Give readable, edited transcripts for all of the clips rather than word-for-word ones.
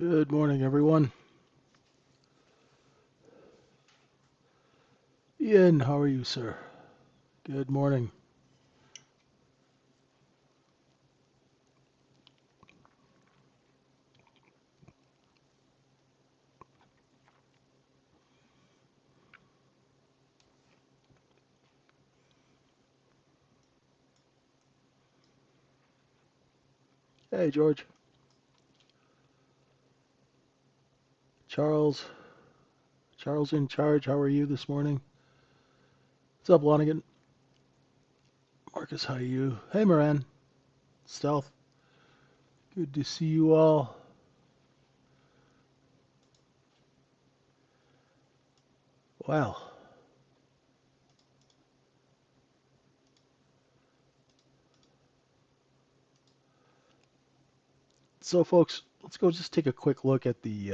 Good morning, everyone. Ian, how are you, sir? Good morning. Hey, George. Charles. Charles in charge. How are you this morning? What's up, Lonigan? Marcus, how are you? Hey, Moran. Stealth. Good to see you all. Well, so folks, let's go just take a quick look at the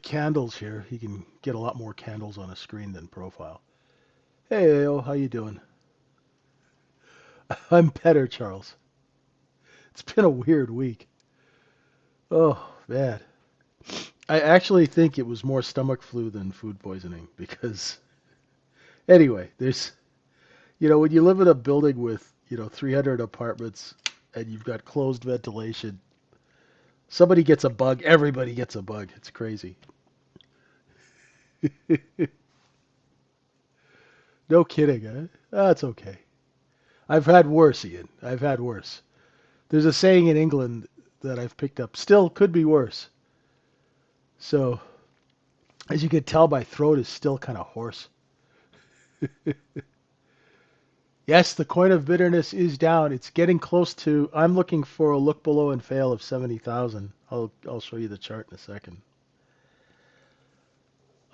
candles here. You can get a lot more candles on a screen than profile. Hey, Ao, how you doing? I'm better, Charles. It's been a weird week. Oh, man. I actually think it was more stomach flu than food poisoning because anyway, when you live in a building with, 300 apartments and you've got closed ventilation, somebody gets a bug, everybody gets a bug. It's crazy. No kidding, huh? That's okay. I've had worse, Ian. I've had worse. There's a saying in England that I've picked up, still could be worse. So, as you can tell, my throat is still kind of hoarse. Yes, the coin of bitterness is down. It's getting close to. I'm looking for a look below and fail of 70,000. I'll show you the chart in a second.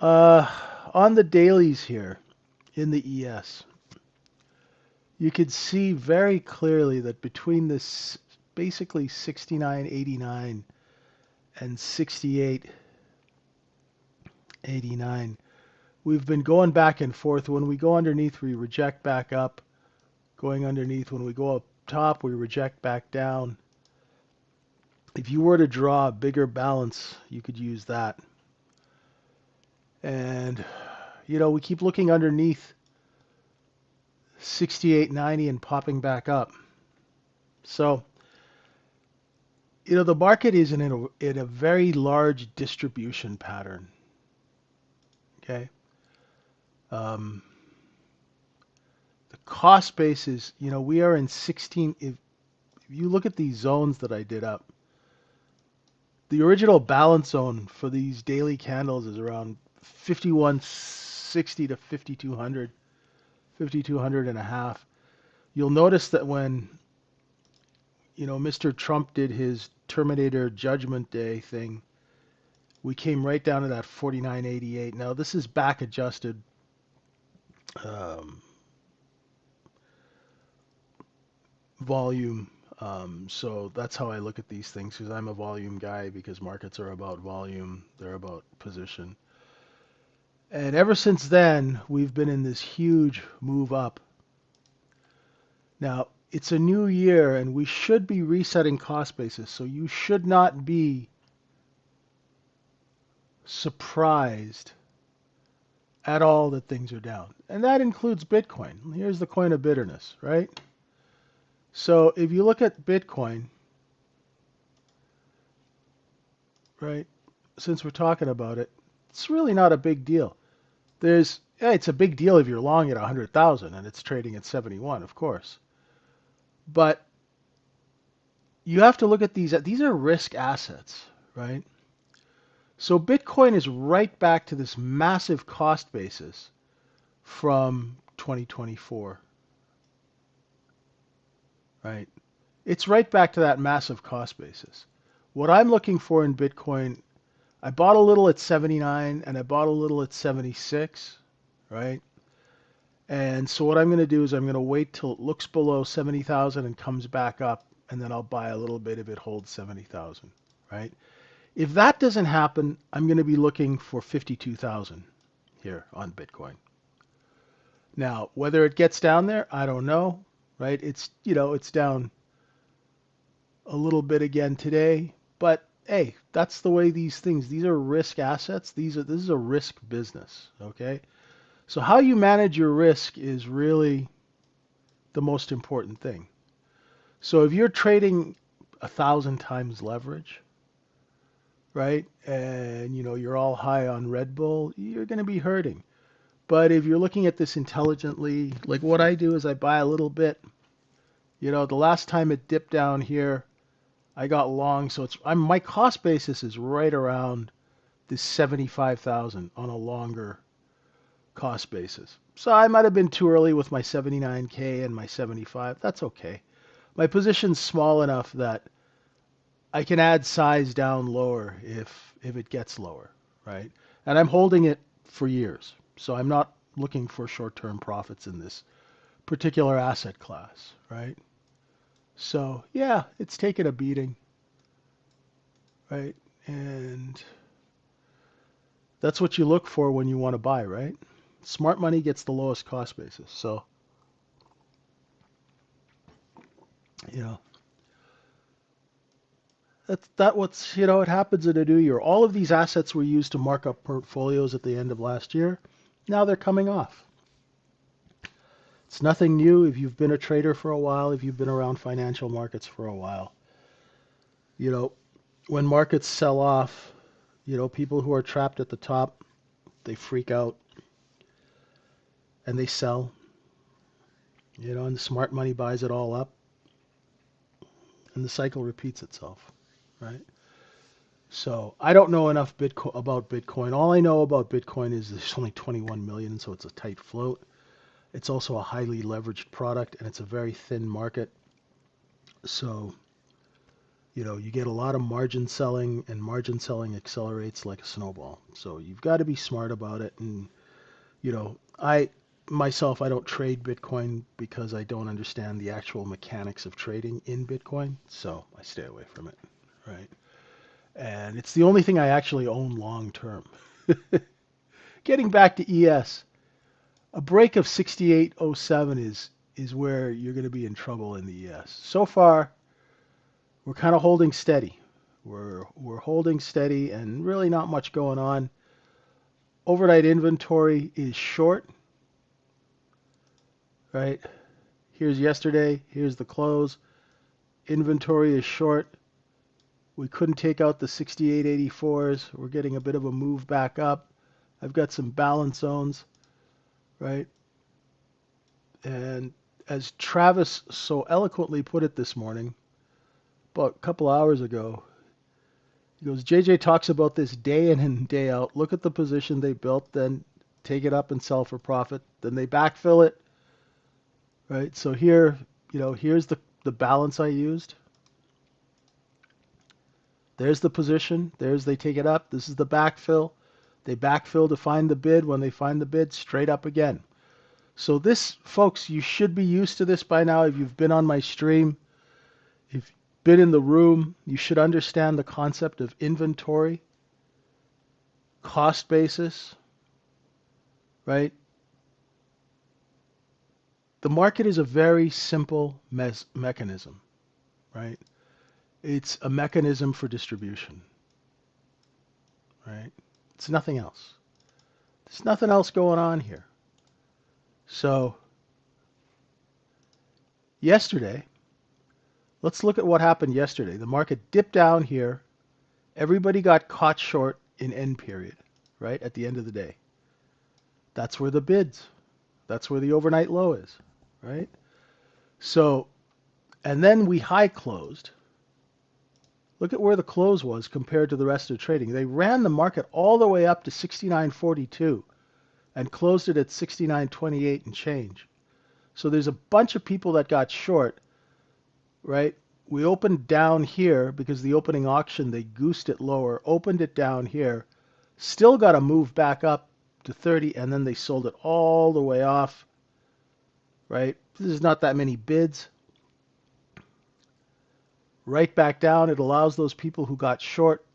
Uh, on the dailies here in the ES, you can see very clearly that between this basically 69.89 and 68.89, we've been going back and forth. When we go underneath, we reject back up. Going underneath, when we go up top, we reject back down. If you were to draw a bigger balance, you could use that. And, we keep looking underneath 68.90 and popping back up. So, the market is in a very large distribution pattern. Okay. Um, the cost base is, we are in 16. If you look at these zones that I did up, the original balance zone for these daily candles is around 5160 to 5200, 5200 and a half. You'll notice that when, Mr. Trump did his Terminator Judgment Day thing, we came right down to that 49.88. Now, this is back adjusted. Um, Volume. So that's how I look at these things because I'm a volume guy because markets are about volume, they're about position. And ever since then, we've been in this huge move up. Now, it's a new year and we should be resetting cost basis. So you should not be surprised at all that things are down. And that includes Bitcoin. Here's the coin of bitterness, right? So if you look at Bitcoin, right, since we're talking about it, it's really not a big deal. It's a big deal if you're long at 100,000 and it's trading at 71, of course. But you have to look at these are risk assets, right? So Bitcoin is right back to this massive cost basis from 2024, right? It's right back to that massive cost basis. What I'm looking for in Bitcoin, I bought a little at 79 and I bought a little at 76, right? And so what I'm going to do is I'm going to wait till it looks below 70,000 and comes back up, and then I'll buy a little bit if it holds 70,000, right? If that doesn't happen, I'm going to be looking for 52,000 here on Bitcoin. Now, whether it gets down there, I don't know, right? It's down a little bit again today, but hey, that's the way these are risk assets. This is a risk business, okay? So how you manage your risk is really the most important thing. So if you're trading 1,000 times leverage, right, and you're all high on Red Bull, you're going to be hurting. But if you're looking at this intelligently, like what I do is I buy a little bit. The last time it dipped down here, I got long, so my cost basis is right around this 75,000 on a longer cost basis. So I might have been too early with my 79K and my 75. That's okay. My position's small enough that I can add size down lower if it gets lower, right? And I'm holding it for years. So I'm not looking for short-term profits in this particular asset class, right? So, yeah, it's taken a beating, right? And that's what you look for when you want to buy, right? Smart money gets the lowest cost basis. So, you know, it happens in a new year. All of these assets were used to mark up portfolios at the end of last year. Now they're coming off. It's nothing new if you've been a trader for a while, if you've been around financial markets for a while. You know, when markets sell off, people who are trapped at the top, they freak out and they sell, and the smart money buys it all up and the cycle repeats itself, right? So I don't know enough about Bitcoin. All I know about Bitcoin is there's only 21 million, so it's a tight float. It's also a highly leveraged product, and it's a very thin market. So, you get a lot of margin selling, and margin selling accelerates like a snowball. So you've got to be smart about it. And, I myself, I don't trade Bitcoin because I don't understand the actual mechanics of trading in Bitcoin. So I stay away from it, right? And it's the only thing I actually own long term. Getting back to ES, a break of 68.07 is where you're going to be in trouble in the ES. So far, we're kind of holding steady. We're holding steady and really not much going on. Overnight inventory is short, right? Here's yesterday, here's the close. Inventory is short. We couldn't take out the 68.84s. We're getting a bit of a move back up. I've got some balance zones, right? And as Travis so eloquently put it this morning, about a couple hours ago, he goes, JJ talks about this day in and day out. Look at the position they built, then take it up and sell for profit. Then they backfill it, right? So here, here's the balance I used. There's the position. They take it up. This is the backfill. They backfill to find the bid. When they find the bid, straight up again. So this, folks, you should be used to this by now. If you've been on my stream, if you've been in the room, you should understand the concept of inventory, cost basis, right? The market is a very simple mechanism, right? It's a mechanism for distribution, right? It's nothing else. There's nothing else going on here. So yesterday, let's look at what happened yesterday. The market dipped down here. Everybody got caught short in end period, right? At the end of the day. That's where the bids. That's where the overnight low is, right? So, and then we high closed. Look at where the close was compared to the rest of the trading. They ran the market all the way up to 69.42 and closed it at 69.28 and change. So there's a bunch of people that got short, right? We opened down here because the opening auction, they goosed it lower, opened it down here, still got to move back up to 30, and then they sold it all the way off, right? There's not that many bids. Right back down, it allows those people who got short,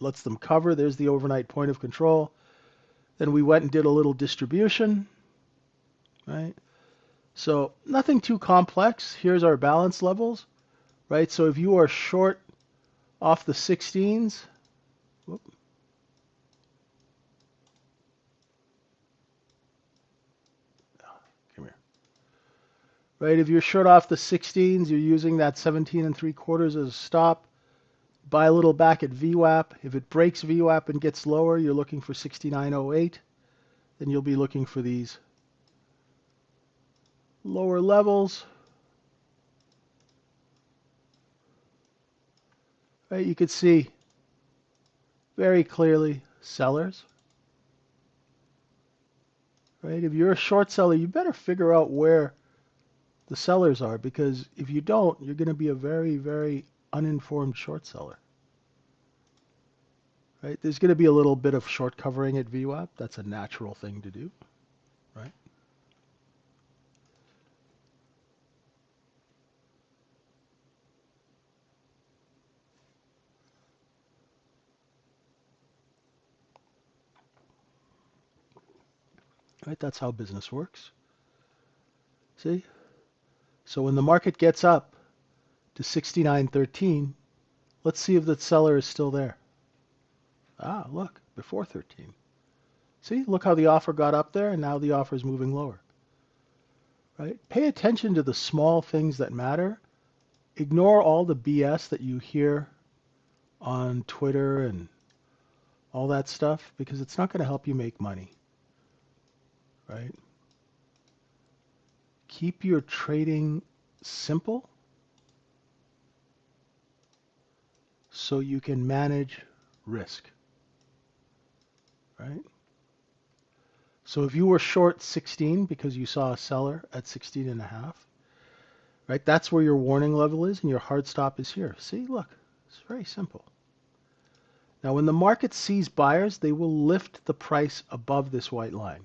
lets them cover. There's the overnight point of control. Then we went and did a little distribution. right? So nothing too complex. Here's our balance levels, right? So if you are short off the 16s, whoop, come here, right? If you're short off the 16s, you're using that 17 and 3/4 as a stop. Buy a little back at VWAP. If it breaks VWAP and gets lower, you're looking for 69.08. Then you'll be looking for these lower levels. Right? You could see very clearly sellers. Right? If you're a short seller, you better figure out where the sellers are, because if you don't, you're going to be a very, very uninformed short seller. Right? There's going to be a little bit of short covering at VWAP. That's a natural thing to do. Right? Right? That's how business works. See? So when the market gets up to 69.13, let's see if the seller is still there. Ah, look, before 13. See, look how the offer got up there, and now the offer is moving lower. Right? Pay attention to the small things that matter. Ignore all the BS that you hear on Twitter and all that stuff, because it's not going to help you make money. Right? Keep your trading simple so you can manage risk. Right? So if you were short 16 because you saw a seller at 16 and a half, right? That's where your warning level is, and your hard stop is here. See, look, it's very simple. Now, when the market sees buyers, they will lift the price above this white line.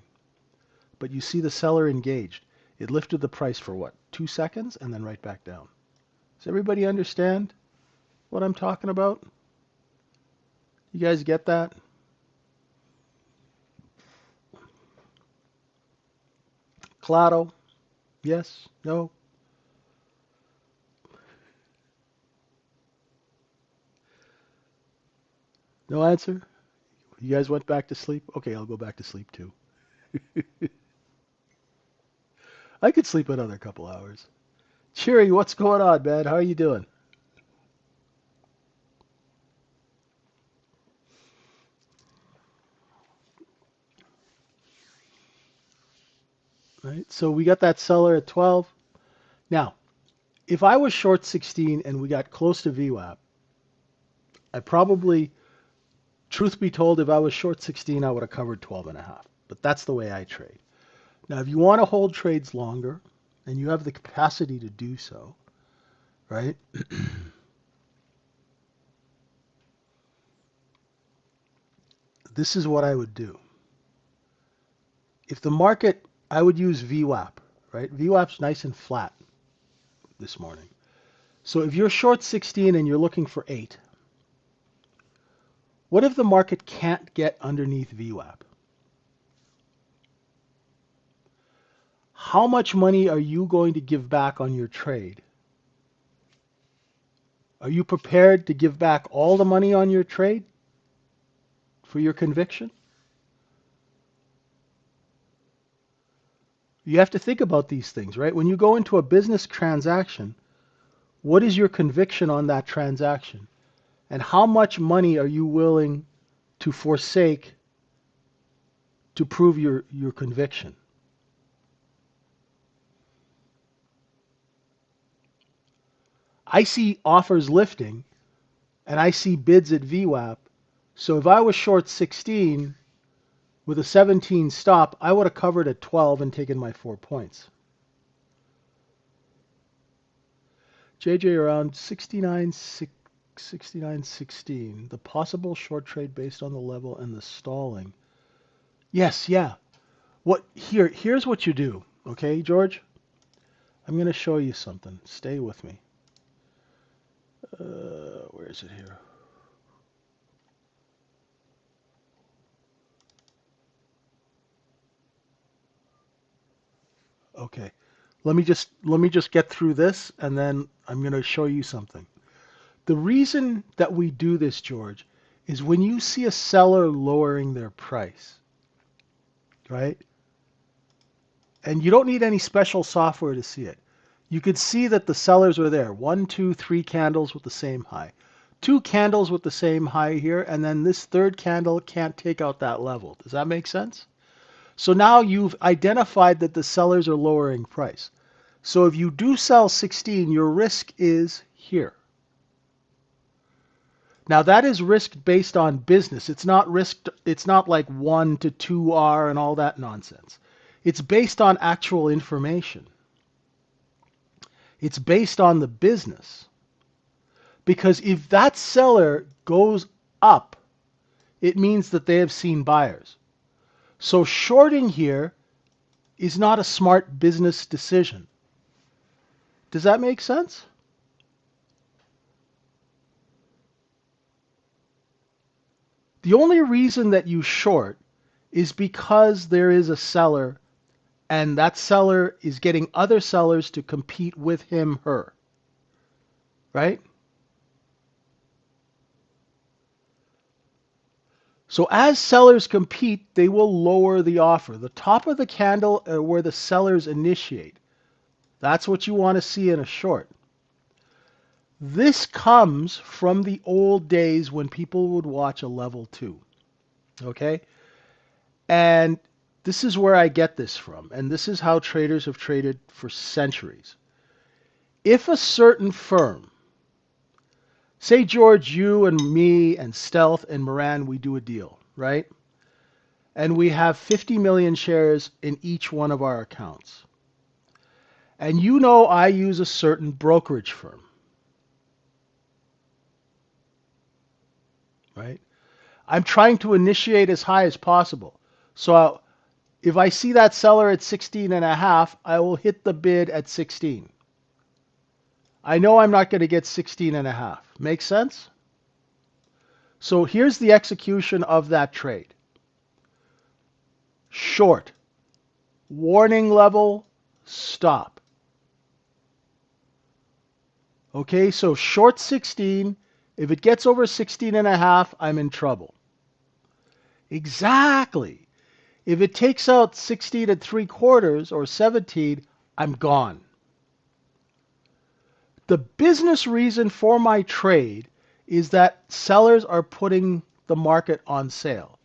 But you see the seller engaged. It lifted the price for what? 2 seconds and then right back down. Does everybody understand what I'm talking about? You guys get that? Clado? Yes? No? No answer? You guys went back to sleep? Okay, I'll go back to sleep too. I could sleep another couple hours. Cheery, what's going on, man? How are you doing? Right? So we got that seller at 12. Now, if I was short 16 and we got close to VWAP, I probably, truth be told, if I was short 16, I would have covered 12 and a half. But that's the way I trade. Now, if you want to hold trades longer, and you have the capacity to do so, right? This is what I would do. If the market, I would use VWAP, right? VWAP's nice and flat this morning. So if you're short 16 and you're looking for 8, what if the market can't get underneath VWAP? How much money are you going to give back on your trade? Are you prepared to give back all the money on your trade for your conviction? You have to think about these things, right? When you go into a business transaction, what is your conviction on that transaction? And how much money are you willing to forsake to prove your conviction? I see offers lifting and I see bids at VWAP. So if I was short 16 with a 17 stop, I would have covered at 12 and taken my 4 points. JJ around 69.16. The possible short trade based on the level and the stalling. Yes, yeah. Here's what you do, okay, George? I'm going to show you something. Stay with me. Where is it here? Okay. Let me just get through this and then I'm going to show you something. The reason that we do this, George, is when you see a seller lowering their price, right? And you don't need any special software to see it. You could see that the sellers are there. One, two, three candles with the same high. Two candles with the same high here, and then this third candle can't take out that level. Does that make sense? So now you've identified that the sellers are lowering price. So if you do sell 16, your risk is here. Now that is risk based on business. It's not risk, it's not like 1 to 2R and all that nonsense. It's based on actual information. It's based on the business. Because if that seller goes up, it means that they have seen buyers. So shorting here is not a smart business decision. Does that make sense? The only reason that you short is because there is a seller and that seller is getting other sellers to compete with him, her, right? So as sellers compete, they will lower the offer. The top of the candle are where the sellers initiate. That's what you want to see in a short. This comes from the old days when people would watch a level 2. Okay? And this is where I get this from. And this is how traders have traded for centuries. If a certain firm, say George, you and me and Stealth and Moran, we do a deal, right? And we have 50 million shares in each one of our accounts. And you know I use a certain brokerage firm, right? I'm trying to initiate as high as possible. So if I see that seller at 16 and a half, I will hit the bid at 16. I know I'm not going to get 16 and a half. Make sense? So here's the execution of that trade. Short. Warning level. Stop. Okay, so short 16. If it gets over 16 and a half, I'm in trouble. Exactly. If it takes out 16 and 3/4 or 17, I'm gone. The business reason for my trade is that sellers are putting the market on sale.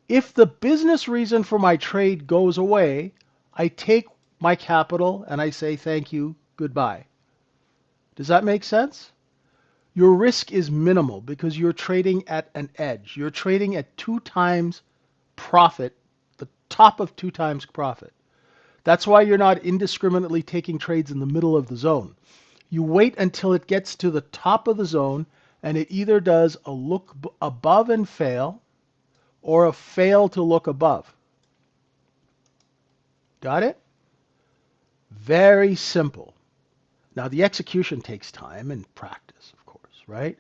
If the business reason for my trade goes away, I take my capital and I say thank you, goodbye. Does that make sense? Your risk is minimal because you're trading at an edge. You're trading at 2 times profit, the top of 2 times profit. That's why you're not indiscriminately taking trades in the middle of the zone. You wait until it gets to the top of the zone and it either does a look above and fail or a fail to look above. Got it? Very simple. Now the execution takes time and practice, of course, right?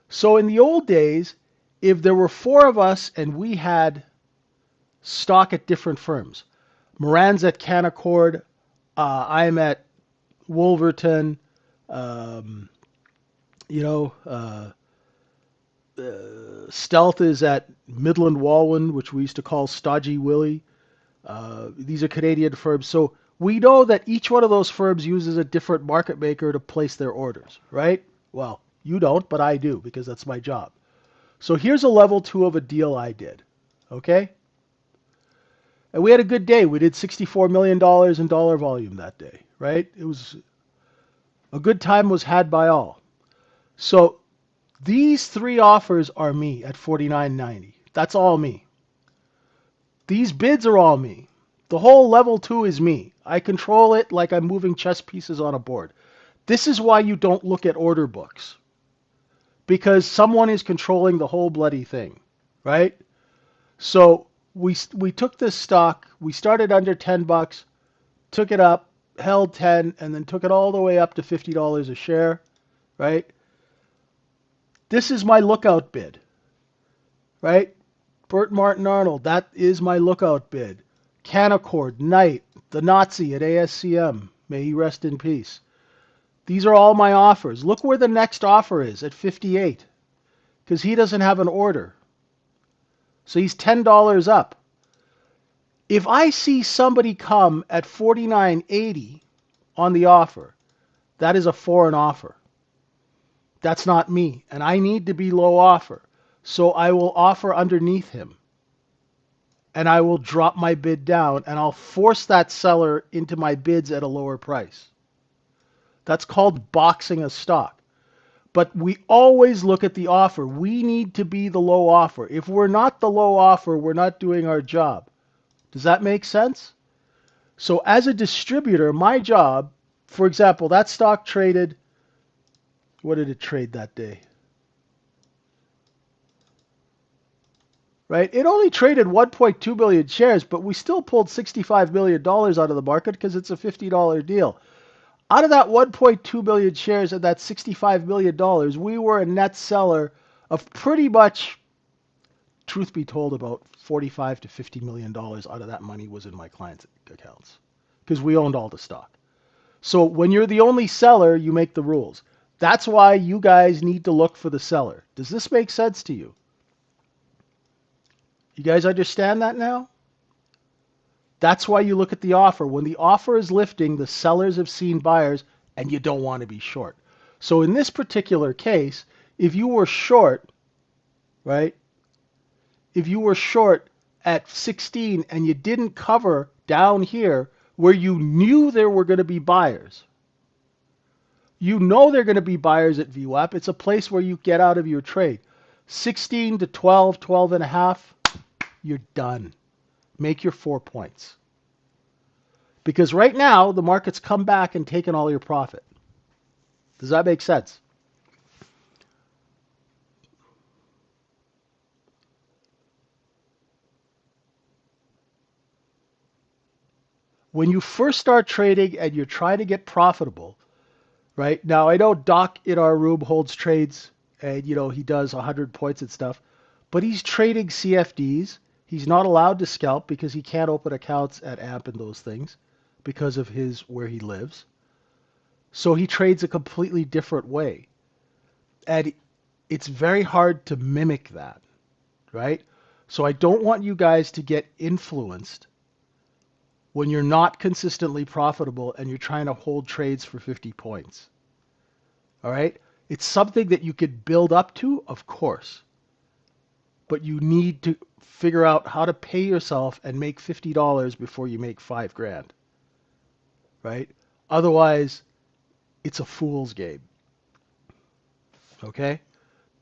So in the old days, if there were 4 of us and we had stock at different firms, Moran's at Canaccord, I'm at Wolverton, um, you know, Stealth is at Midland Walwyn, which we used to call Stodgy Willie. These are Canadian firms. So we know that each one of those firms uses a different market maker to place their orders, right? Well, you don't, but I do because that's my job. So here's a level 2 of a deal I did, okay? And we had a good day. We did $64 million in dollar volume that day, right? It was a good time was had by all. So these 3 offers are me at $49.90. That's all me. These bids are all me. The whole level 2 is me. I control it like I'm moving chess pieces on a board. This is why you don't look at order books. Because someone is controlling the whole bloody thing, right? So we took this stock, we started under 10 bucks, took it up, held 10, and then took it all the way up to $50 a share, right? This is my lookout bid, right? Burt Martin Arnold, that is my lookout bid. Canaccord, Knight, the Nazi at ASCM, may he rest in peace. These are all my offers. Look where the next offer is at 58, because he doesn't have an order. So he's $10 up. If I see somebody come at 49.80 on the offer, that is a foreign offer. That's not me, and I need to be low offer. So I will offer underneath him, and I will drop my bid down, and I'll force that seller into my bids at a lower price. That's called boxing a stock. But we always look at the offer. We need to be the low offer. If we're not the low offer, we're not doing our job. Does that make sense? So as a distributor, my job, for example, that stock traded, what did it trade that day? Right? It only traded 1.2 billion shares, but we still pulled $65 million out of the market because it's a $50 deal. Out of that 1.2 billion shares and that $65 million, we were a net seller of pretty much, truth be told, about $45 to $50 million out of that money was in my clients' accounts because we owned all the stock. So when you're the only seller, you make the rules. That's why you guys need to look for the seller. Does this make sense to you? You guys understand that now? That's why you look at the offer. When the offer is lifting, the sellers have seen buyers, and you don't want to be short. So in this particular case, if you were short, right? If you were short at 16 and you didn't cover down here where you knew there were going to be buyers, you know they're going to be buyers at VWAP. It's a place where you get out of your trade. 16 to 12, 12 and a half, you're done. Make your 4 points. Because right now, the market's come back and taken all your profit. Does that make sense? When you first start trading and you're trying to get profitable, right? Now, I know Doc in our room holds trades and, he does 100 points and stuff, but he's trading CFDs. He's not allowed to scalp because he can't open accounts at AMP and those things because of where he lives. So he trades a completely different way. And it's very hard to mimic that, right? So I don't want you guys to get influenced when you're not consistently profitable and you're trying to hold trades for 50 points. All right? It's something that you could build up to, of course. But you need to figure out how to pay yourself and make $50 before you make $5,000. Right? Otherwise, it's a fool's game. Okay?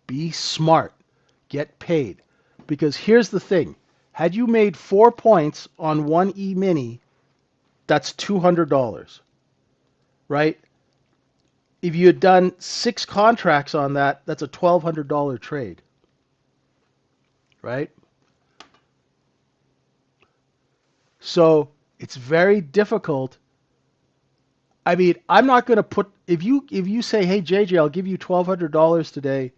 Be smart. Get paid. Because here's the thing. Had you made 4 points on one E-mini, that's $200. Right? If you had done 6 contracts on that, that's a $1,200 trade. Right? So it's very difficult. I mean, I'm not going to put, if you say, hey, JJ, I'll give you $1,200 today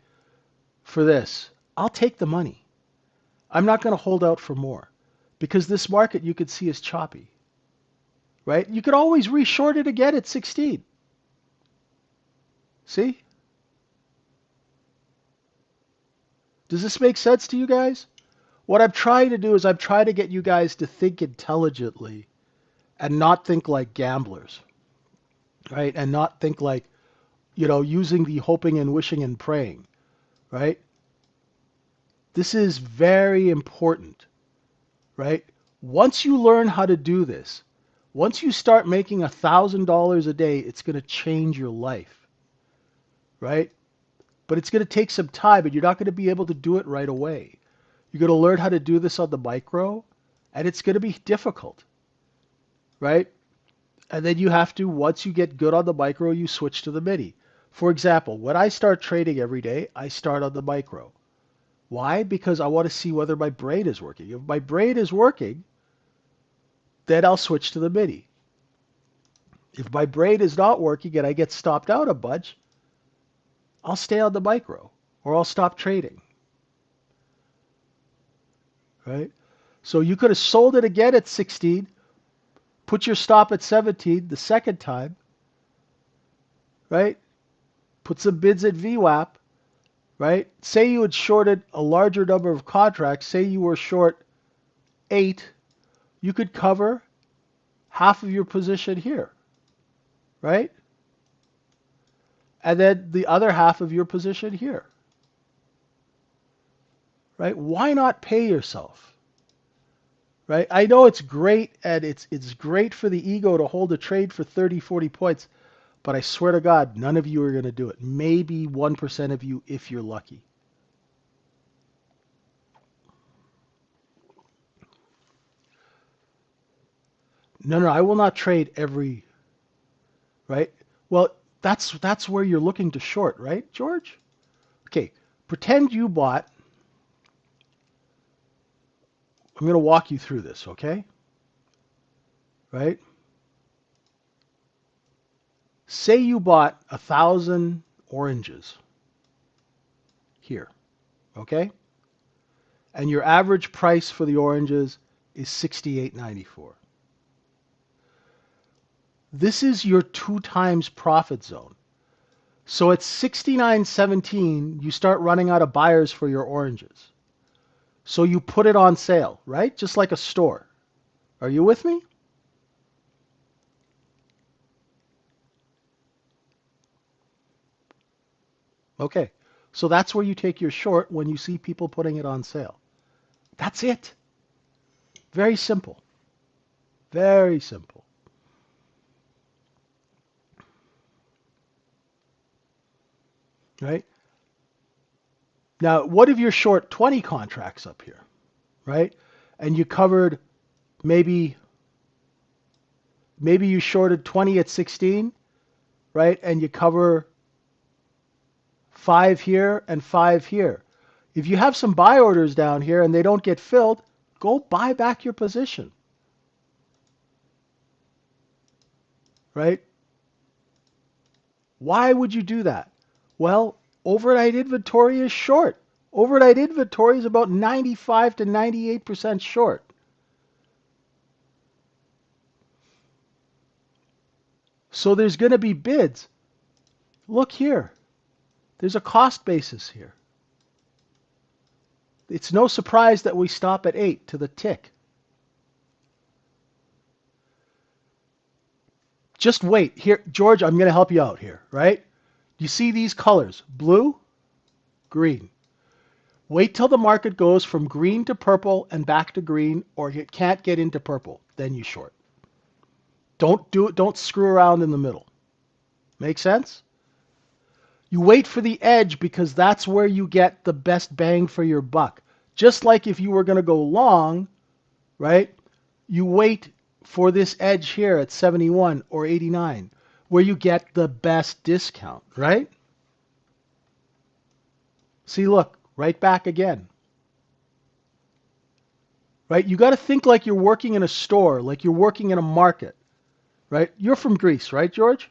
for this, I'll take the money. I'm not going to hold out for more because this market you could see is choppy. Right? You could always reshort it again at 16. See? Does this make sense to you guys? What I'm trying to do is I'm trying to get you guys to think intelligently and not think like gamblers, right? And not think like, using the hoping and wishing and praying, right? This is very important, right? Once you learn how to do this, once you start making $1,000 a day, it's going to change your life, right? But it's going to take some time, and you're not going to be able to do it right away. You're going to learn how to do this on the micro, and it's going to be difficult, right? And then you have to, once you get good on the micro, you switch to the mini. For example, when I start trading every day, I start on the micro. Why? Because I want to see whether my brain is working. If my brain is working, then I'll switch to the mini. If my brain is not working and I get stopped out a bunch, I'll stay on the micro or I'll stop trading. Right? So you could have sold it again at 16, Put your stop at 17 the second time, right? Put some bids at VWAP, right? Say you had shorted a larger number of contracts. Say you were short 8. You could cover half of your position here, right? And then the other half of your position here, right? Why not pay yourself? Right? I know it's great and it's great for the ego to hold a trade for 30, 40 points, but I swear to God, none of you are going to do it. Maybe 1% of you if you're lucky. No, no, I will not trade every, right? Well, that's where you're looking to short, right, George? Okay, pretend you bought. I'm going to walk you through this, okay? Right? Say you bought 1,000 oranges here, okay? And your average price for the oranges is $68.94. This is your 2 times profit zone. So at 69.17, you start running out of buyers for your oranges. So you put it on sale, right? Just like a store. Are you with me? Okay. So that's where you take your short when you see people putting it on sale. That's it. Very simple. Very simple. Right? Now, what if you're short 20 contracts up here, right? And you covered maybe you shorted 20 at 16, right? And you cover 5 here and 5 here. If you have some buy orders down here and they don't get filled, go buy back your position, right? Why would you do that? Well, overnight inventory is short. Overnight inventory is about 95 to 98% short. So there's going to be bids. Look here. There's a cost basis here. It's no surprise that we stop at 8 to the tick. Just wait. Here, George, I'm going to help you out here, right? You see these colors, blue, green. Wait till the market goes from green to purple and back to green, or it can't get into purple. Then you short. Don't do it. Don't screw around in the middle. Make sense? You wait for the edge because that's where you get the best bang for your buck. Just like if you were going to go long, right? You wait for this edge here at 71 or 89 where you get the best discount, right? See, look, right back again. Right? You got to think like you're working in a store, like you're working in a market, right? You're from Greece, right, George?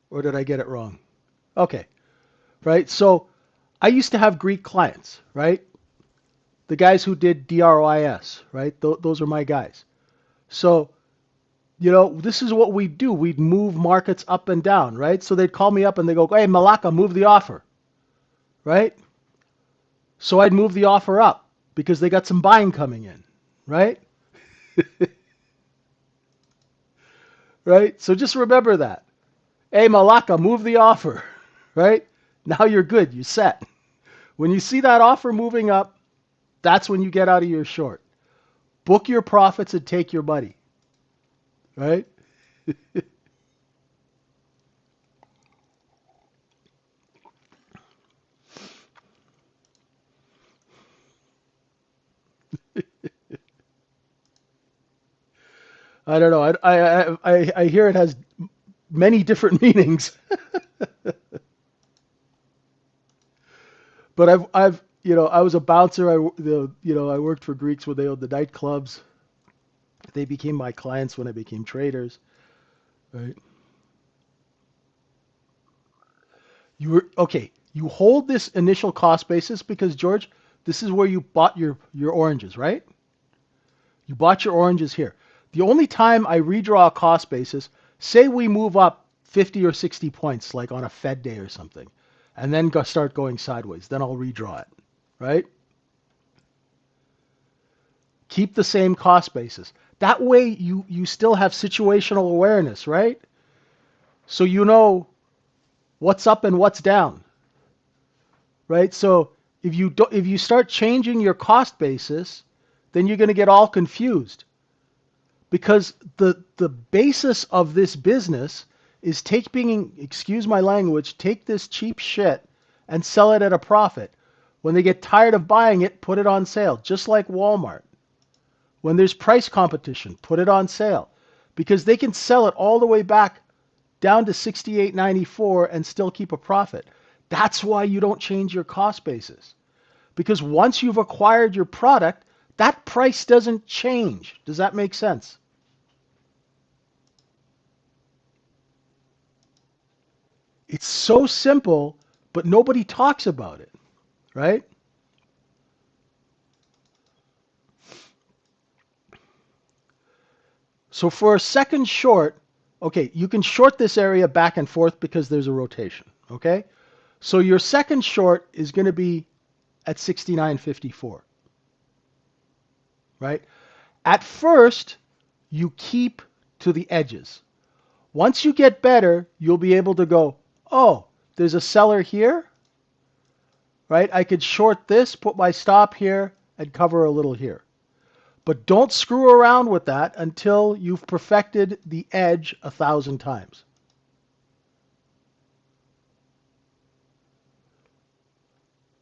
Or did I get it wrong? Okay. Right? So I used to have Greek clients, right? The guys who did DROIS, right? Those are my guys. So, this is what we do. We'd move markets up and down, right? So they'd call me up and they go, hey, Malaka, move the offer, right? So I'd move the offer up because they got some buying coming in, right? Right? So just remember that. Hey, Malaka, move the offer, right? Now you're good. You're set. When you see that offer moving up, that's when you get out of your short. Book your profits and take your money, right? I don't know. I hear it has many different meanings, but I was a bouncer. I worked for Greeks when they owned the nightclubs. They became my clients when I became traders, right? You were okay. You hold this initial cost basis because George, this is where you bought your oranges, right? You bought your oranges here. The only time I redraw a cost basis, say we move up 50 or 60 points, like on a Fed day or something, and then start going sideways, then I'll redraw it, right? Keep the same cost basis. That way you still have situational awareness, right? So you know what's up and what's down, right? So if you start changing your cost basis, then you're going to get all confused. Because the basis of this business is excuse my language, take this cheap shit and sell it at a profit. When they get tired of buying it, put it on sale, just like Walmart. When there's price competition, put it on sale, because they can sell it all the way back down to $68.94 and still keep a profit. That's why you don't change your cost basis. Because once you've acquired your product, that price doesn't change. Does that make sense? It's so simple, but nobody talks about it, right? So for a second short, okay, you can short this area back and forth because there's a rotation, okay? So your second short is going to be at 69.54, right? At first, you keep to the edges. Once you get better, you'll be able to go, oh, there's a seller here, right? I could short this, put my stop here, and cover a little here. But don't screw around with that until you've perfected the edge 1,000 times.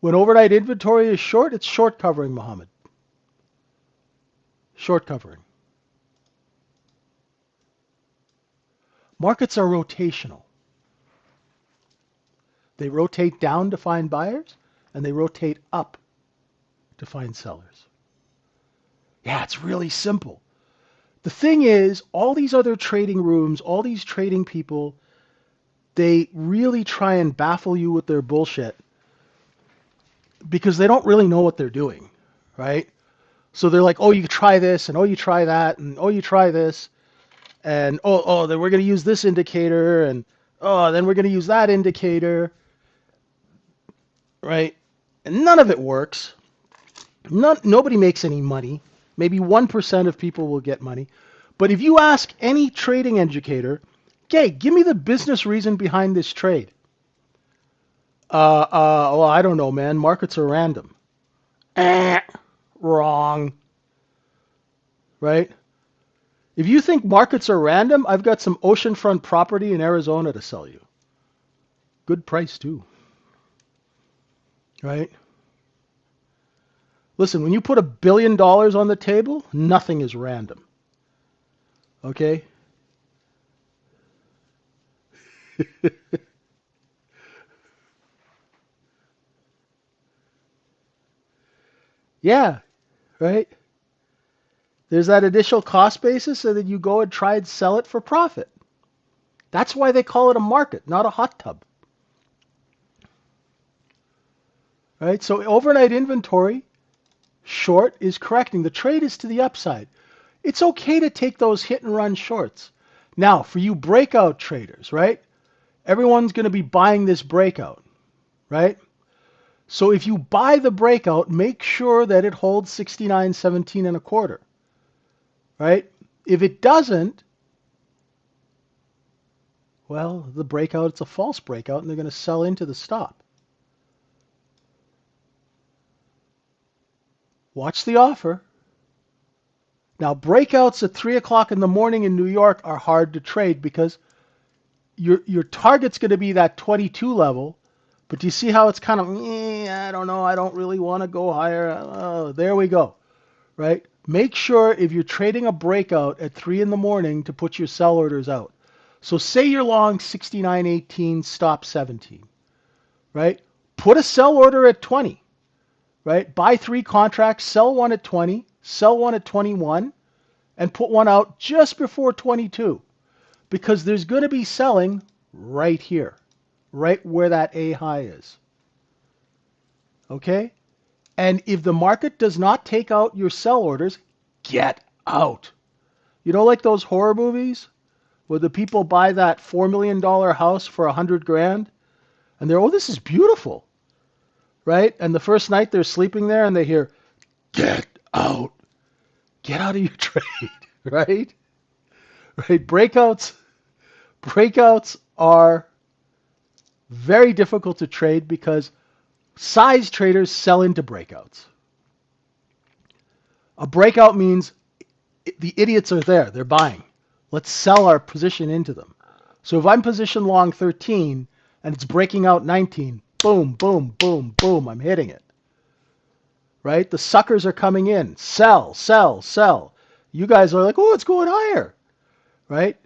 When overnight inventory is short, it's short covering, Mohammed. Short covering. Markets are rotational. They rotate down to find buyers, and they rotate up to find sellers. Yeah, it's really simple. The thing is, all these other trading rooms, all these trading people, they really try and baffle you with their bullshit because they don't really know what they're doing, right? So they're like, oh, you try this, and oh, you try that, and oh, you try this, and then we're going to use this indicator, and oh, then we're going to use that indicator, right? And none of it works. Nobody makes any money. Maybe 1% of people will get money. But if you ask any trading educator, okay, give me the business reason behind this trade. Well, I don't know, man. Markets are random. Wrong. Right? If you think markets are random, I've got some oceanfront property in Arizona to sell you. Good price, too. Right? Listen, when you put $1 billion on the table, nothing is random. Okay? Yeah, right? There's that initial cost basis, and then you go and try and sell it for profit. That's why they call it a market, not a hot tub. Right? So overnight inventory, short is correcting. The trade is to the upside. It's okay to take those hit and run shorts. Now, for you breakout traders, right? Everyone's going to be buying this breakout, right? So if you buy the breakout, make sure that it holds 69.17 1/4, right? If it doesn't, well, the breakout, it's a false breakout, and they're going to sell into the stop. Watch the offer. Now, breakouts at 3 o'clock in the morning in New York are hard to trade because your target's going to be that 22 level, but do you see how it's kind of, I don't know, I don't really want to go higher. Oh, there we go, right? Make sure if you're trading a breakout at 3 in the morning to put your sell orders out. So say you're long 69.18, stop 17, right? Put a sell order at 20, right? Buy 3 contracts, sell one at 20, sell one at 21, and put one out just before 22, because there's going to be selling right here, right where that A high is. Okay? And if the market does not take out your sell orders, get out. You know, like those horror movies where the people buy that $4 million house for 100 grand and they're, oh, this is beautiful, right? And the first night they're sleeping there and they hear, get out. Get out of your trade, right? Right? Breakouts are very difficult to trade because size traders sell into breakouts. A breakout means the idiots are there. They're buying. Let's sell our position into them. So if I'm position long 13 and it's breaking out 19, boom, boom, boom, boom, I'm hitting it. Right? The suckers are coming in. Sell, sell, sell. You guys are like, oh, it's going higher. Right?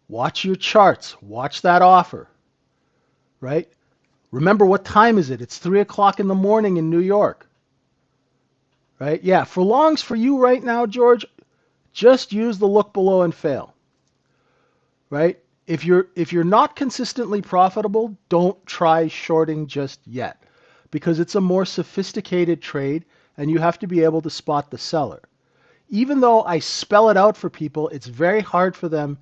Watch your charts. Watch that offer. Right? Remember, what time is it? It's 3 o'clock in the morning in New York. Right? Yeah, for longs for you right now, George, just use the look below and fail. Right? If you're not consistently profitable, don't try shorting just yet because it's a more sophisticated trade and you have to be able to spot the seller. Even though I spell it out for people, it's very hard for them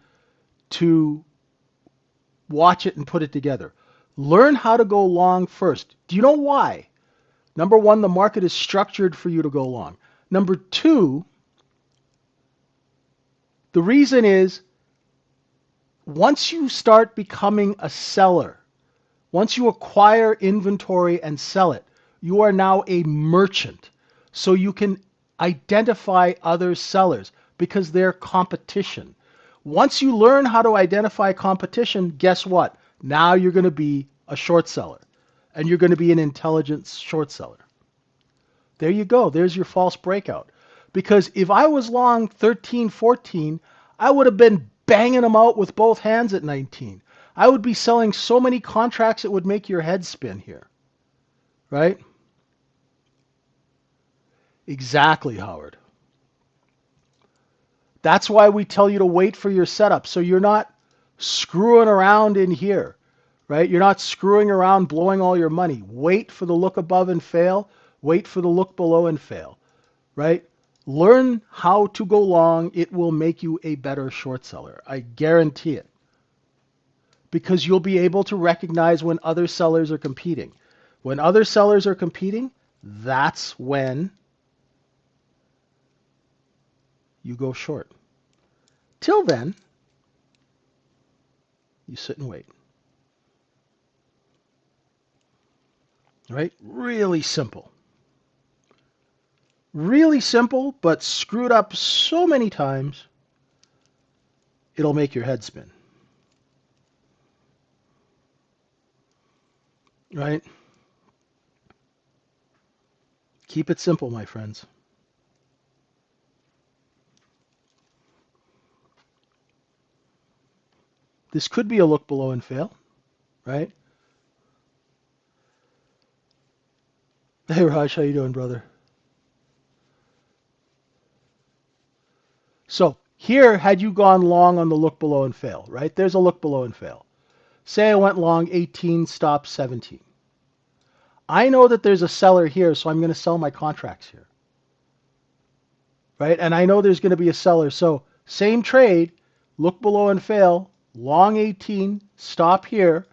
to watch it and put it together. Learn how to go long first. Do you know why? Number one, the market is structured for you to go long. Number two, the reason is once you start becoming a seller, once you acquire inventory and sell it, you are now a merchant. So you can identify other sellers because they're competition. Once you learn how to identify competition, guess what? Now you're going to be a short seller and you're going to be an intelligent short seller. There you go. There's your false breakout. Because if I was long 13, 14, I would have been banging them out with both hands at 19. I would be selling so many contracts it would make your head spin here. Right? Exactly, Howard. That's why we tell you to wait for your setup so you're not screwing around in here. Right? You're not screwing around blowing all your money. Wait for the look above and fail. Wait for the look below and fail. Right? Learn how to go long. It will make you a better short seller. I guarantee it. Because you'll be able to recognize when other sellers are competing. When other sellers are competing, that's when you go short. Till then, you sit and wait. Right? Really simple. Really simple, but screwed up so many times, it'll make your head spin. Right? Keep it simple, my friends. This could be a look below and fail, right? Hey, Raj, how you doing, brother? So here, had you gone long on the look below and fail, right? There's a look below and fail. Say I went long 18, stop 17. I know that there's a seller here, so I'm going to sell my contracts here. Right? And I know there's going to be a seller. So same trade, look below and fail, long 18, stop here.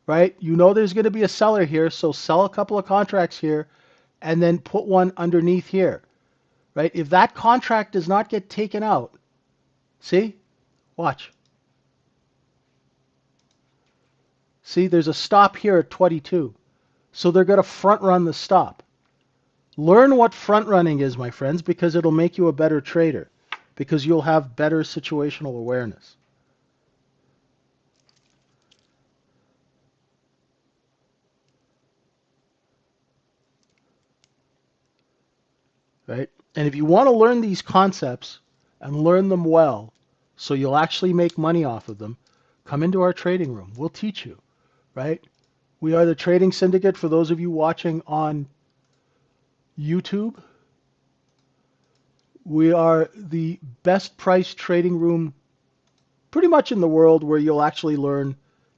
Right? You know there's going to be a seller here, so sell a couple of contracts here and then put one underneath here. Right? If that contract does not get taken out, see? Watch. See, there's a stop here at 22. So they're going to front run the stop. Learn what front running is, my friends, because it'll make you a better trader, because you'll have better situational awareness. Right? And if you want to learn these concepts and learn them well, so you'll actually make money off of them, come into our trading room. We'll teach you, right? We are the Trading Syndicate for those of you watching on YouTube. We are the best priced trading room pretty much in the world where you'll actually learn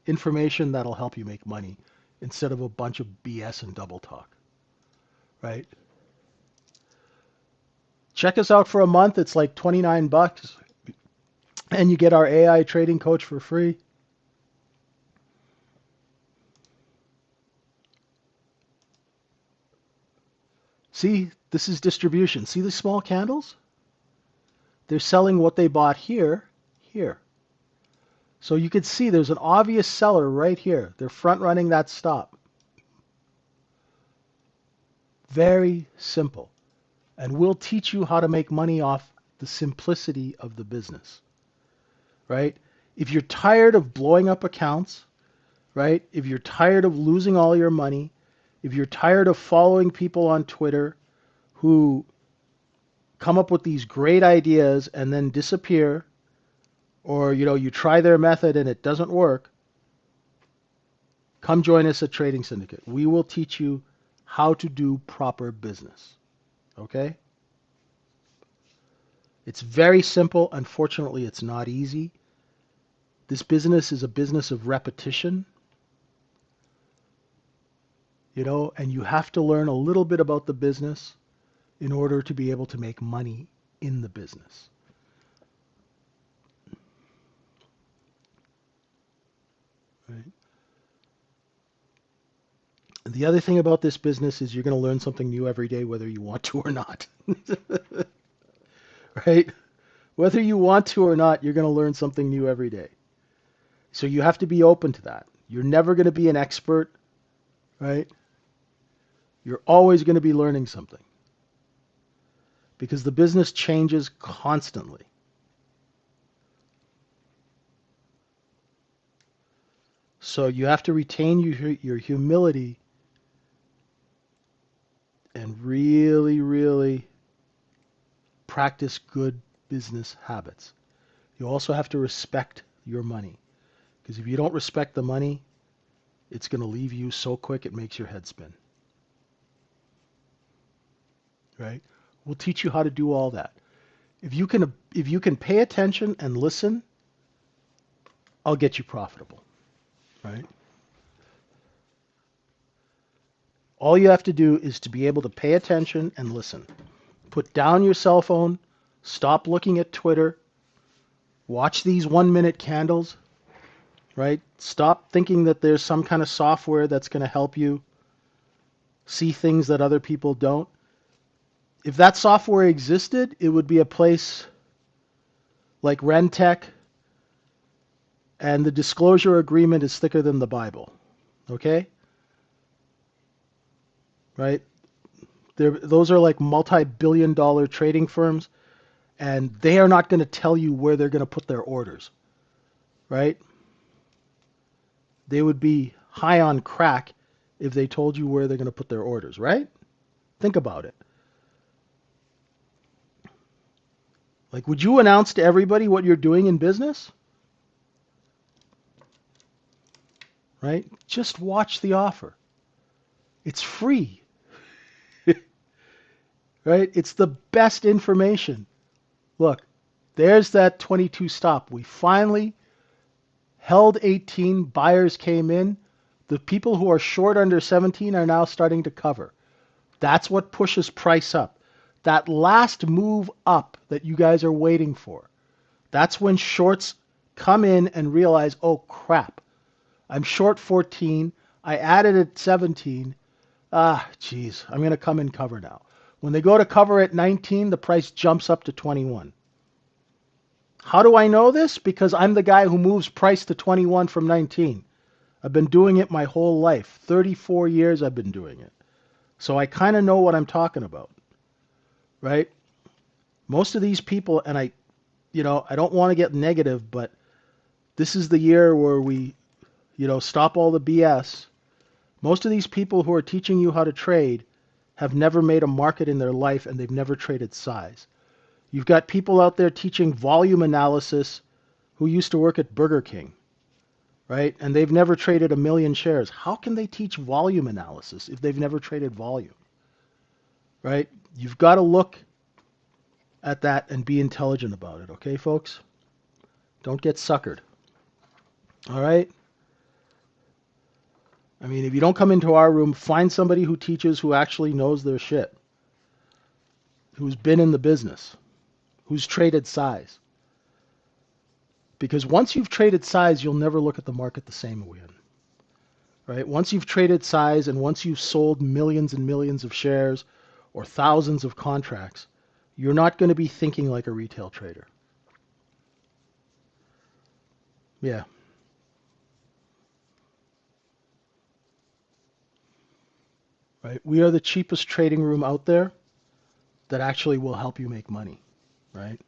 information that'll help you make money instead of a bunch of BS and double talk, right? Check us out for a month. It's like 29 bucks and you get our AI trading coach for free. See, this is distribution. See the small candles? They're selling what they bought here, here. So you could see there's an obvious seller right here. They're front running that stop. Very simple. And we'll teach you how to make money off the simplicity of the business, right? If you're tired of blowing up accounts, right? If you're tired of losing all your money, if you're tired of following people on Twitter who come up with these great ideas and then disappear, or you try their method and it doesn't work, come join us at Trading Syndicate. We will teach you how to do proper business. Okay? It's very simple. Unfortunately, it's not easy. This business is a business of repetition. And you have to learn a little bit about the business in order to be able to make money in the business. Right? The other thing about this business is you're going to learn something new every day, whether you want to or not. Right? Whether you want to or not, you're going to learn something new every day. So you have to be open to that. You're never going to be an expert, right? You're always going to be learning something because the business changes constantly. So you have to retain your humility and really, really practice good business habits. You also have to respect your money because if you don't respect the money, it's going to leave you so quick it makes your head spin. Right? We'll teach you how to do all that. If you can pay attention and listen, I'll get you profitable. Right? All you have to do is to be able to pay attention and listen. Put down your cell phone, stop looking at Twitter, watch these 1-minute candles, right? Stop thinking that there's some kind of software that's going to help you see things that other people don't. If that software existed, it would be a place like Rentec, and the disclosure agreement is thicker than the Bible. Okay? Right? Those are like multi-billion-dollar trading firms, and they are not going to tell you where they're going to put their orders. Right? They would be high on crack if they told you where they're going to put their orders, right? Think about it. Like, would you announce to everybody what you're doing in business? Right? Just watch the offer. It's free. Right? It's the best information. Look, there's that 22 stop. We finally held 18. Buyers came in. The people who are short under 17 are now starting to cover. That's what pushes price up. That last move up that you guys are waiting for, that's when shorts come in and realize, oh crap, I'm short 14, I added at 17, geez, I'm going to come in cover now. When they go to cover at 19, the price jumps up to 21. How do I know this? Because I'm the guy who moves price to 21 from 19. I've been doing it my whole life. 34 years I've been doing it. So I kind of know what I'm talking about. Right? Most of these people, and I don't want to get negative, but this is the year where we, stop all the BS. Most of these people who are teaching you how to trade have never made a market in their life, and they've never traded size. You've got people out there teaching volume analysis who used to work at Burger King, right? And they've never traded 1 million shares. How can they teach volume analysis if they've never traded volume? Right? You've got to look at that and be intelligent about it, okay, folks? Don't get suckered. All right? I mean, if you don't come into our room, find somebody who teaches who actually knows their shit. who's been in the business, who's traded size. Because once you've traded size, you'll never look at the market the same again. Right? Once you've traded size and once you've sold millions and millions of shares or thousands of contracts, you're not going to be thinking like a retail trader. Yeah. Right? We are the cheapest trading room out there that actually will help you make money. Right?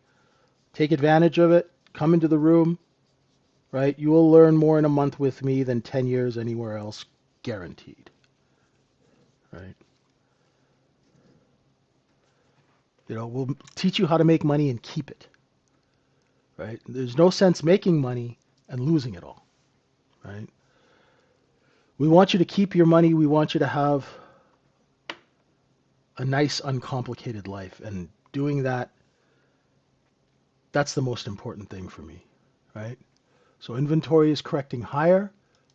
Take advantage of it. Come into the room. Right? You will learn more in a month with me than 10 years anywhere else, guaranteed. Right? We'll teach you how to make money and keep it. Right? There's no sense making money and losing it all. Right? We want you to keep your money. We want you to have a nice, uncomplicated life. And doing that, that's the most important thing for me. Right? So inventory is correcting higher.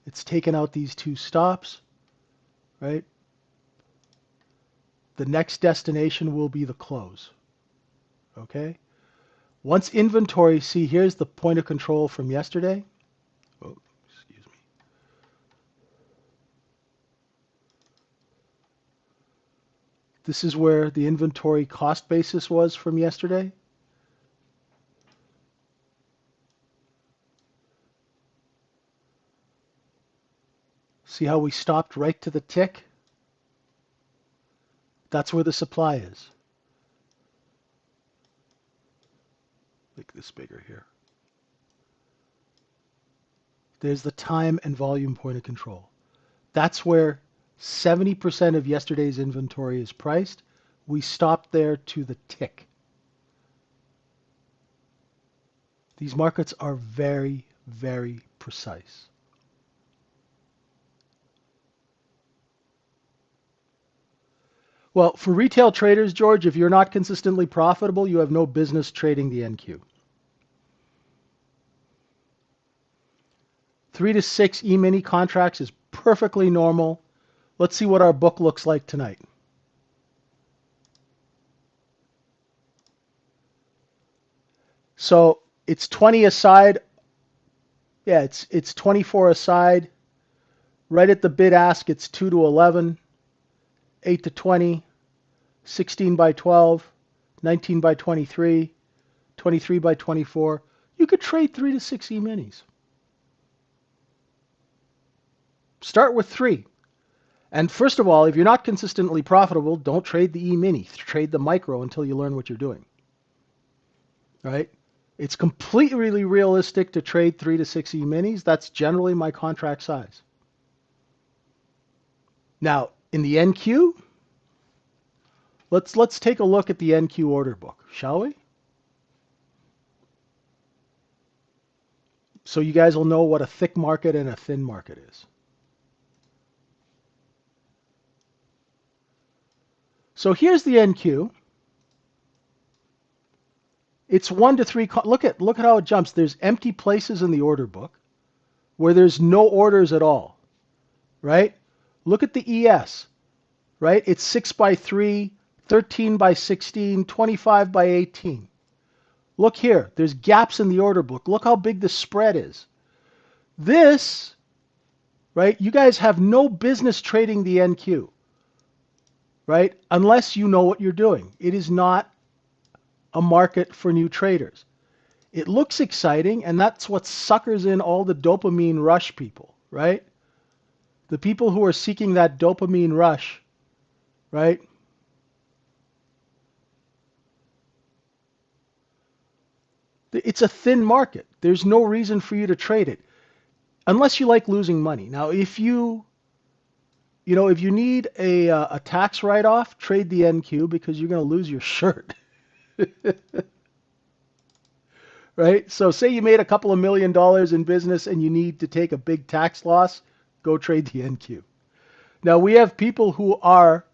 It's taken out these two stops. Right? The next destination will be the close. Okay? Once inventory, see, here's the point of control from yesterday. Oh, excuse me. This is where the inventory cost basis was from yesterday. See how we stopped right to the tick? That's where the supply is. Make this bigger here. There's the time and volume point of control. That's where 70% of yesterday's inventory is priced. We stopped there to the tick. These markets are very, very precise. Well, for retail traders, George, if you're not consistently profitable, you have no business trading the NQ. 3 to 6 E-mini contracts is perfectly normal. Let's see what our book looks like tonight. So it's 20 aside. Yeah, it's 24 aside. Right at the bid ask, it's 2 to 11, 8 to 20, 16 by 12, 19 by 23, 23 by 24. You could trade 3 to 6 E-minis. Start with 3. And first of all, if you're not consistently profitable, don't trade the E-mini. Trade the micro until you learn what you're doing. Right? It's completely realistic to trade 3 to 6 E-minis. That's generally my contract size. Now, in the NQ, let's take a look at the NQ order book, shall we? So you guys will know what a thick market and a thin market is. So here's the NQ. It's 1 to 3. Look at how it jumps. There's empty places in the order book where there's no orders at all, right? Look at the ES, right? It's 6 by 3, 13 by 16, 25 by 18. Look here. There's gaps in the order book. Look how big the spread is. This, right? You guys have no business trading the NQ, right? Unless you know what you're doing. It is not a market for new traders. It looks exciting, and that's what suckers in all the dopamine rush people, right? The people who are seeking that dopamine rush, right? It's a thin market. There's no reason for you to trade it unless you like losing money. Now, if you need a tax write-off, trade the NQ because you're going to lose your shirt. Right? So say you made a couple of $1 million in business and you need to take a big tax loss, go trade the NQ. Now, we have people who are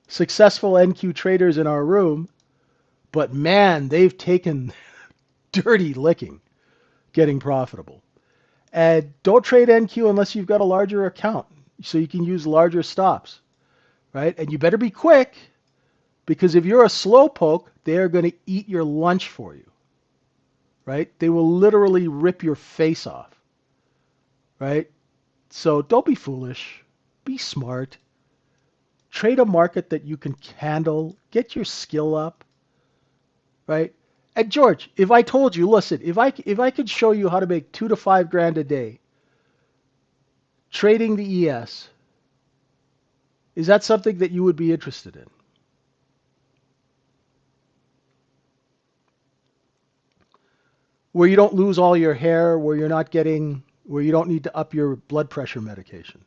successful NQ traders in our room, but man, they've taken dirty licking getting profitable. And don't trade NQ unless you've got a larger account so you can use larger stops, right? And you better be quick Because if you're a slowpoke, they're going to eat your lunch for you, right? They will literally rip your face off, right? So don't be foolish. Be smart. Trade a market that you can handle. Get your skill up, right? And George, if I told you, listen, if I could show you how to make 2 to 5 grand a day trading the ES, is that something that you would be interested in? Where you don't lose all your hair, where you don't need to up your blood pressure medication.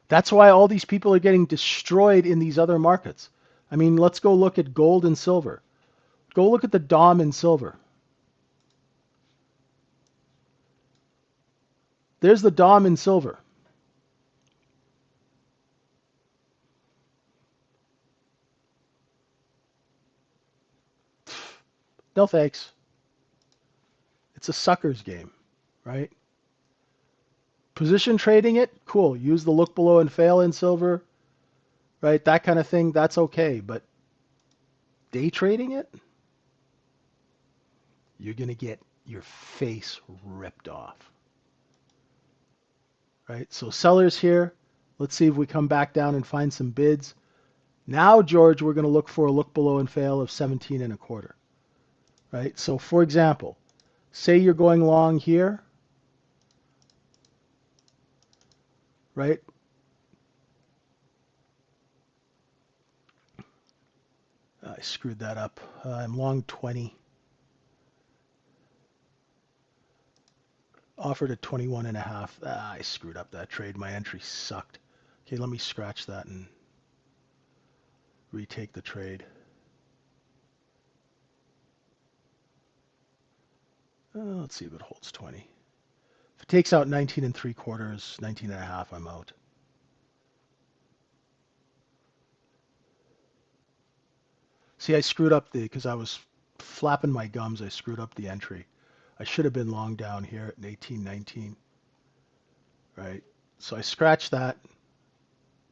That's why all these people are getting destroyed in these other markets. I mean, let's go look at gold and silver. Go look at the DOM in silver. There's the DOM in silver. No thanks. It's a sucker's game, right? Position trading it, cool. Use the look below and fail in silver, right? That kind of thing, that's okay. But day trading it, you're going to get your face ripped off, right? So sellers here, let's see if we come back down and find some bids. Now, George, we're going to look for a look below and fail of 17 and a quarter, right? So for example, say you're going long here, right? I screwed that up. I'm long 20. Offered at 21 and a half. I screwed up that trade. My entry sucked. Okay, let me scratch that and retake the trade. Let's see if it holds 20. If it takes out 19 and 3/4, 19 and a half, I'm out. See, I screwed up because I was flapping my gums, I screwed up the entry. I should have been long down here at 18, 19. Right? So I scratched that.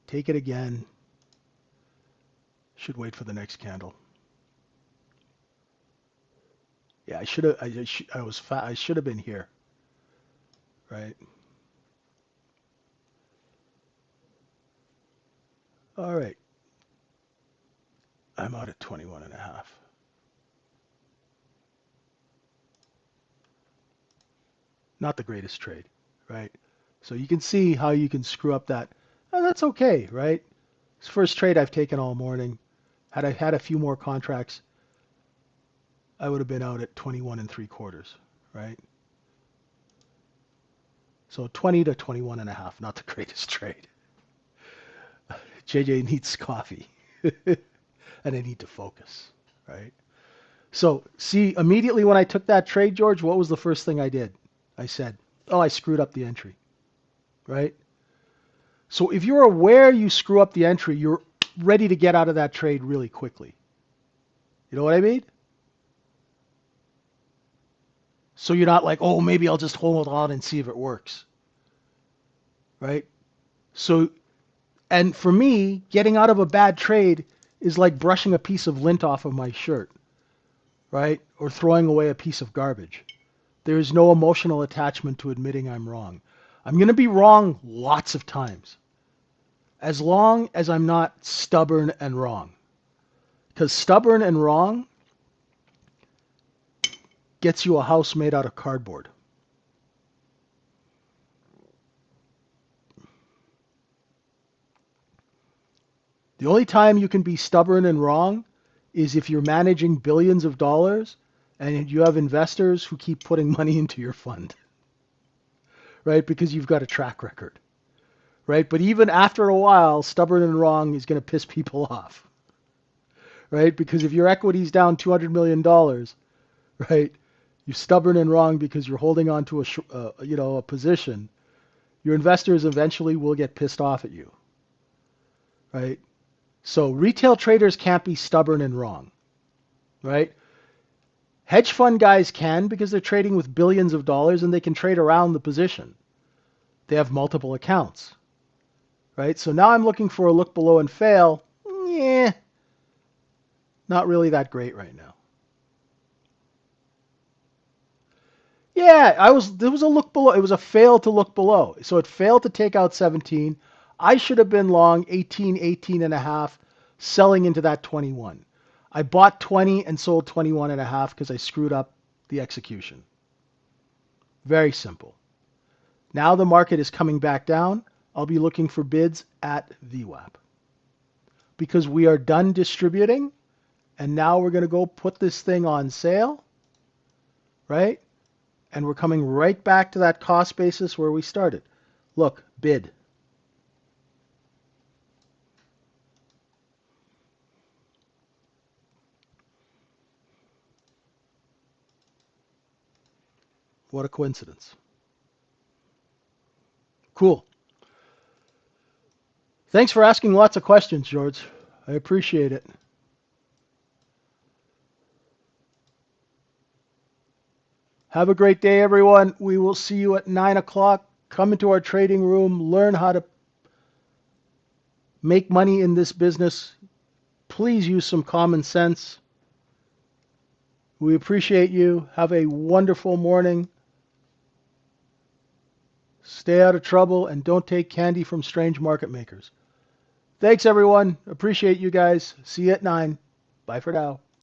Take it again. Should wait for the next candle. Yeah, I should have. I should have been here, right? All right. I'm out at 21 and a half. Not the greatest trade, right? So you can see how you can screw up that. Oh, that's okay, right? It's the first trade I've taken all morning. Had I had a few more contracts, I would have been out at 21 and 3/4, right? So 20 to 21 and a half, not the greatest trade. JJ needs coffee. And I need to focus, right? So see, immediately when I took that trade, George, what was the first thing I did? I said, oh, I screwed up the entry, right? So if you're aware you screw up the entry, you're ready to get out of that trade really quickly. You know what I mean? So you're not like, oh, maybe I'll just hold on and see if it works, right? So, and for me, getting out of a bad trade is like brushing a piece of lint off of my shirt, right? Or throwing away a piece of garbage. There is no emotional attachment to admitting I'm wrong. I'm going to be wrong lots of times, as long as I'm not stubborn and wrong. Because stubborn and wrong gets you a house made out of cardboard. The only time you can be stubborn and wrong is if you're managing billions of dollars and you have investors who keep putting money into your fund, right? Because you've got a track record, right? But even after a while, stubborn and wrong is going to piss people off, right? Because if your equity's down $200 million, right, you're stubborn and wrong because you're holding on to a position. Your investors eventually will get pissed off at you, right? So retail traders can't be stubborn and wrong. right? Hedge fund guys can because they're trading with billions of dollars and they can trade around the position. They have multiple accounts, right? So now I'm looking for a look below and fail. Yeah, not really that great right now. Yeah, there was a look below. It was a fail to look below. So it failed to take out 17. I should have been long 18, 18 and a half, selling into that 21. I bought 20 and sold 21 and a half because I screwed up the execution. Very simple. Now the market is coming back down. I'll be looking for bids at VWAP because we are done distributing and now we're going to go put this thing on sale, right? And we're coming right back to that cost basis where we started. Look, bid. What a coincidence. Cool. Thanks for asking lots of questions, George. I appreciate it. Have a great day, everyone. We will see you at 9 o'clock. Come into our trading room, learn how to make money in this business. Please use some common sense. We appreciate you. Have a wonderful morning. Stay out of trouble and don't take candy from strange market makers. Thanks, everyone. Appreciate you guys. See you at 9. Bye for now.